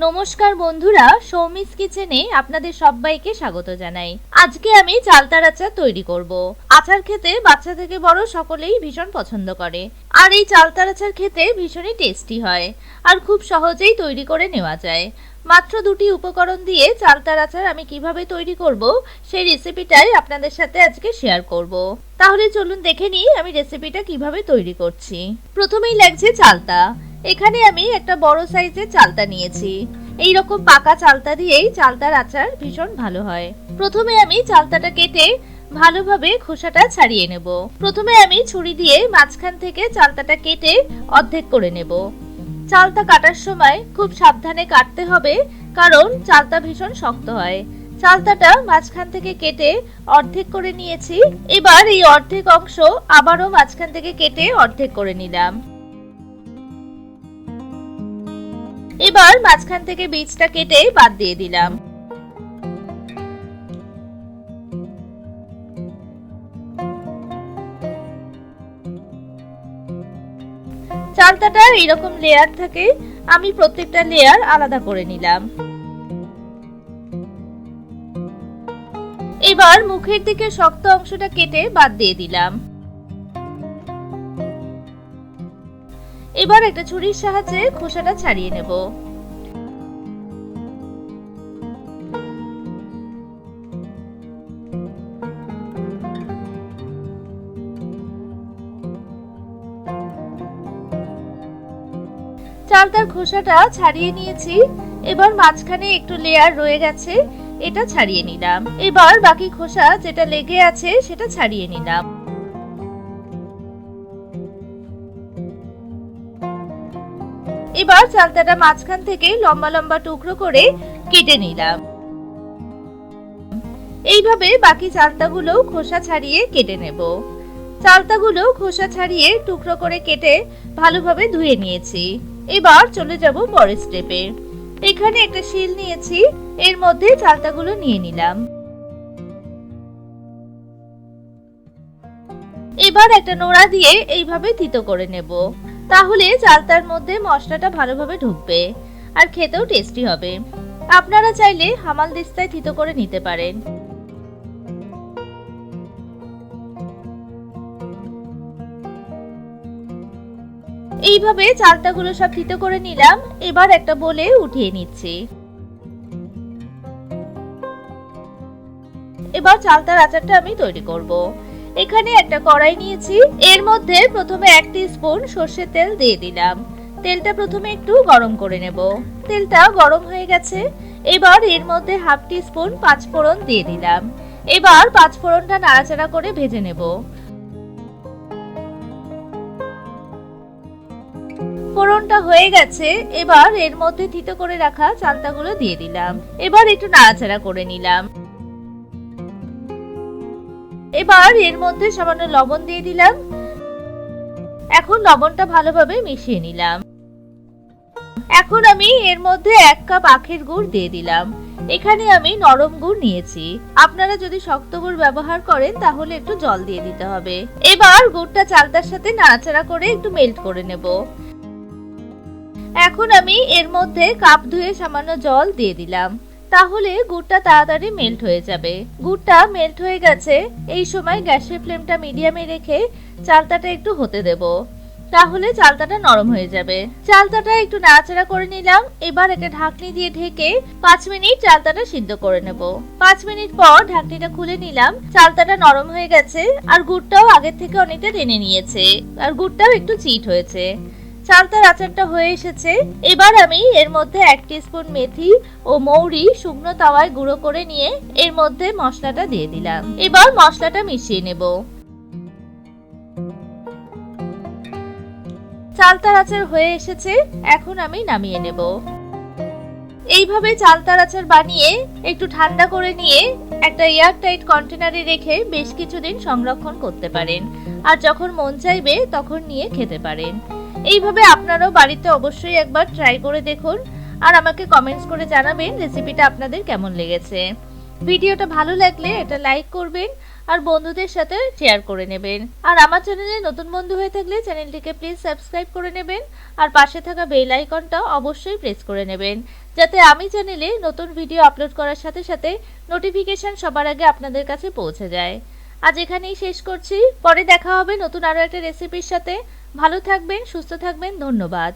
নমস্কার বন্ধুরা, সৌমিস কিচেনে আপনাদের সবাইকে স্বাগত জানাই। আজকে আমি চালতার আচার তৈরি করব। আচার খেতে বাচ্চা থেকে বড় সকলেই ভীষণ পছন্দ করে, আর এই চালতার আচার খেতে ভীষণই টেস্টি হয় আর খুব সহজেই তৈরি করে নেওয়া যায়। মাত্র দুটি উপকরণ দিয়ে চালতার আচার আমি কিভাবে তৈরি করব সেই রেসিপিটাই আপনাদের সাথে আজকে শেয়ার করব। তাহলে চলুন দেখে নিই আমি রেসিপিটা কিভাবে তৈরি করছি। প্রথমেই লাগছে চালতা। এখানে আমি একটা বড় সাইজের চালতা নিয়েছি। এই রকম পাকা চালতা দিয়েই চালতার আচার ভীষণ ভালো হয়। প্রথমে আমি চালতাটা কেটে ভালোভাবে খোসাটা ছাড়িয়ে নেব। প্রথমে আমি ছুরি দিয়ে মাঝখান থেকে চালতাটা কেটে অর্ধেক করে নেব। চালতা কাটার সময় খুব সাবধানে কাটতে হবে, কারণ চালতা ভীষণ শক্ত হয়। চালতাটা মাঝখান থেকে কেটে অর্ধেক করে নিয়েছি। এবার এই অর্ধেক অংশ আবারও মাঝখান থেকে কেটে অর্ধেক করে নিলাম। এবার মাঝখান থেকে বীজটা কেটে বাদ দিয়ে দিলাম। চালতাটা এরকম লেয়ার থাকে, আমি প্রত্যেকটা লেয়ার আলাদা করে নিলাম। এবার মুখের দিকে শক্ত অংশটা কেটে বাদ দিয়ে দিলাম। এবার একটা ছুরির সাহায্যে খোসাটা ছাড়িয়ে নেব। চালতার খোসাটা ছাড়িয়ে নিয়েছি। এবার মাঝখানে একটু লেয়ার রয়ে গেছে, এটা ছাড়িয়ে নিলাম। এবার বাকি খোসা যেটা লেগে আছে সেটা ছাড়িয়ে নিলাম। এবার চালতাটা মাঝখান থেকে লম্বা লম্বা টুকরো করে কেটে নিলাম। এইভাবে বাকি চালতাগুলো খোসা ছাড়িয়ে কেটে নেব। চালতাগুলো খোসা ছাড়িয়ে টুকরো করে কেটে ভালোভাবে ধুয়ে নিয়েছি। এবার চলে যাব পরের স্টেপে। এখানে একটা শিল নিয়েছি, এর মধ্যে চালতাগুলো নিয়ে নিলাম। এবার একটা নোড়া দিয়ে এইভাবে থিতো করে নেব, তাহলে চালতার মধ্যে মশলাটা ভালোভাবে ঢুকবে আর খেতেও টেস্টি হবে। আপনারা চাইলে হামালদিস্তায় থিতো করে নিতে পারেন। এইভাবে চালতাগুলো সব থিতো করে নিলাম। এবার একটা বলে উঠিয়ে নিচ্ছি। এবার চালতার আচারটা আমি তৈরি করব। এখানে একটা কড়াই নিয়েছি, এর মধ্যে প্রথমে 1 টিস্পুন সরষের তেল দিয়ে দিলাম। তেলটা প্রথমে একটু গরম করে নেব। তেলটা গরম হয়ে গেছে। এবার এর মধ্যে 1/2 টিস্পুন পাঁচফোড়ন দিয়ে দিলাম। এবার পাঁচফোড়নটা নাড়াচাড়া করে ভেজে নেব। ফোড়নটা হয়ে গেছে। এবার এর মধ্যে থিতো করে রাখা চালতাগুলো দিয়ে দিলাম। এবার একটু নাড়াচাড়া করে নিলাম। এবার এর মধ্যে সামান্য লবণ দিয়ে দিলাম। এখন লবণটা ভালোভাবে মিশিয়ে নিলাম। এখন আমি এর মধ্যে 1 কাপ আখের গুড় দিয়ে দিলাম। এখানে আমি নরম গুড় নিয়েছি, আপনারা যদি শক্ত গুড় ব্যবহার করেন তাহলে একটু জল দিয়ে দিতে হবে। এবার গুড়টা চালতার সাথে নাড়াচাড়া করে একটু মেল্ট করে নেব। এখন আমি এর মধ্যে কাপ ধুয়ে সামান্য জল দিয়ে দিলাম, তাহলে গুড়টা তাড়াতাড়ি মেল্ট হয়ে যাবে। গুড়টা মেল্ট হয়ে গেছে। এই সময় গ্যাসের ফ্লেমটা মিডিয়ামে রেখে চালতাটা একটু হতে দেব, তাহলে চালতাটা নরম হয়ে যাবে। চালতাটা একটু নাড়াচাড়া করে নিলাম। এবার একটা ঢাকনি দিয়ে ঢেকে 5 মিনিট চালতাটা সিদ্ধ করে নেব। 5 মিনিট পর ঢাকনিটা খুলে নিলাম। চালতাটা নরম হয়ে গেছে আর গুড়টাও আগের থেকে অনেকটা টেনে নিয়েছে আর গুড়টাও একটু চিট হয়েছে। চালতার আচারটা হয়ে এসেছে। এবার আমি এর মধ্যে 1 টিস্পুন মেথি ও মৌরি শুকনো তাওয়ায় গুঁড়ো করে নিয়ে এর মধ্যে মশলাটা দিয়ে দিলাম। এবার মশলাটা মিশিয়ে নেব। চালতার আচার হয়ে এসেছে, এখন আমি নামিয়ে নেব। এইভাবে চালতার আচার বানিয়ে একটু ঠান্ডা করে নিয়ে একটা এয়ারটাইট কন্টেনারে রেখে বেশ কিছুদিন সংরক্ষণ করতে পারেন, আর যখন মন চাইবে তখন নিয়ে খেতে পারেন। এইভাবে আপনারাও বাড়িতে অবশ্যই একবার ট্রাই করে দেখুন আর আমাকে কমেন্টস করে জানাবেন রেসিপিটা আপনাদের কেমন লেগেছে। ভিডিওটা ভালো লাগলে এটা লাইক করবেন আর বন্ধুদের সাথে শেয়ার করে নেবেন। আর আমার চ্যানেলে নতুন বন্ধু হয়ে থাকলে চ্যানেলটিকে প্লিজ সাবস্ক্রাইব করে নেবেন আর পাশে থাকা বেল আইকনটা অবশ্যই প্রেস করে নেবেন, যাতে আমি চ্যানেলে নতুন ভিডিও আপলোড করার সাথে সাথে নোটিফিকেশন সবার আগে আপনাদের কাছে পৌঁছে যায়। আজ এখানেই শেষ করছি, পরে দেখা হবে নতুন আরো একটা রেসিপির সাথে। ভালো থাকবেন, সুস্থ থাকবেন, ধন্যবাদ।